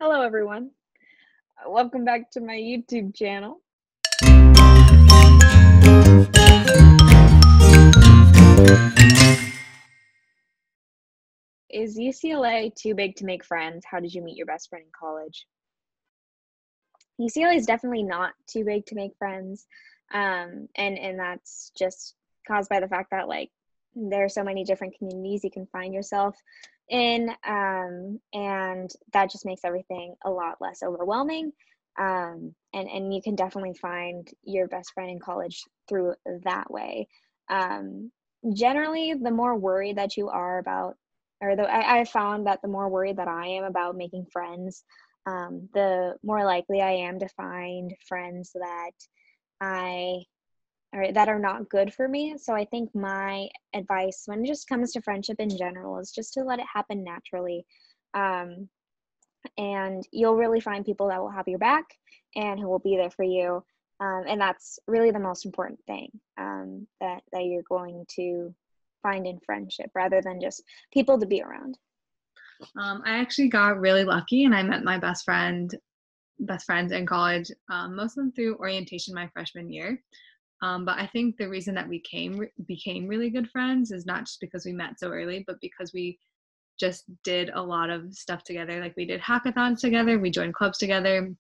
Hello, everyone. Welcome back to my YouTube channel. Is UCLA too big to make friends? How did you meet your best friend in college? UCLA is definitely not too big to make friends, and that's just caused by the fact that there are so many different communities you can find yourself in, and that just makes everything a lot less overwhelming. And you can definitely find your best friend in college through that way. Um, Generally, the more worried that you are about, I found that the more worried that I am about making friends, the more likely I am to find friends that I or that are not good for me. So I think my advice when it just comes to friendship in general is just to let it happen naturally. Um, and you'll really find people that will have your back and who will be there for you. And that's really the most important thing, that you're going to find in friendship rather than just people to be around. I actually got really lucky and I met my best friends in college, most of them through orientation my freshman year. But I think the reason that we became really good friends is not just because we met so early, but because we just did a lot of stuff together. Like we did hackathons together, we joined clubs together,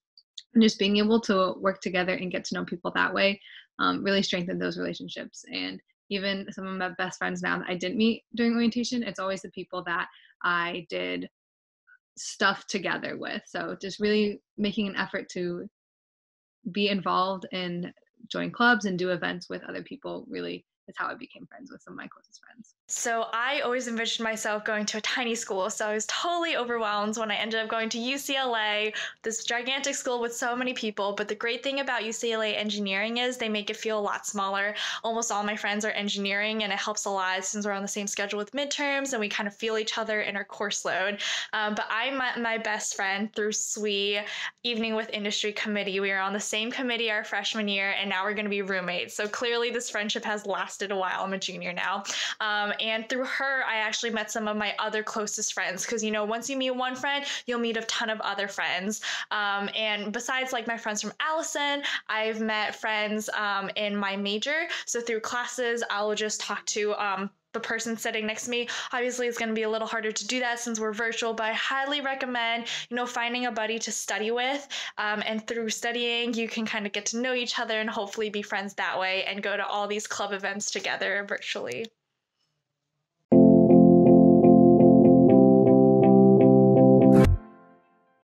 and just being able to work together and get to know people that way really strengthened those relationships. And even some of my best friends now that I didn't meet during orientation, it's always the people that I did stuff together with. So just really making an effort to be involved and join clubs and do events with other people really is how I became friends with some of my closest friends. So I always envisioned myself going to a tiny school, so I was totally overwhelmed when I ended up going to UCLA, this gigantic school with so many people. But the great thing about UCLA engineering is they make it feel a lot smaller. Almost all my friends are engineering, and it helps a lot since we're on the same schedule with midterms and we kind of feel each other in our course load. But I met my best friend through SWE, Evening with Industry Committee. We were on the same committee our freshman year, and now we're going to be roommates. So clearly this friendship has lasted a while. I'm a junior now. And through her, I actually met some of my other closest friends because, once you meet one friend, you'll meet a ton of other friends. And besides my friends from Allison, I've met friends in my major. So through classes, I'll just talk to the person sitting next to me. Obviously, it's going to be a little harder to do that since we're virtual, but I highly recommend, finding a buddy to study with. And through studying, you can kind of get to know each other and hopefully be friends that way and go to all these club events together virtually.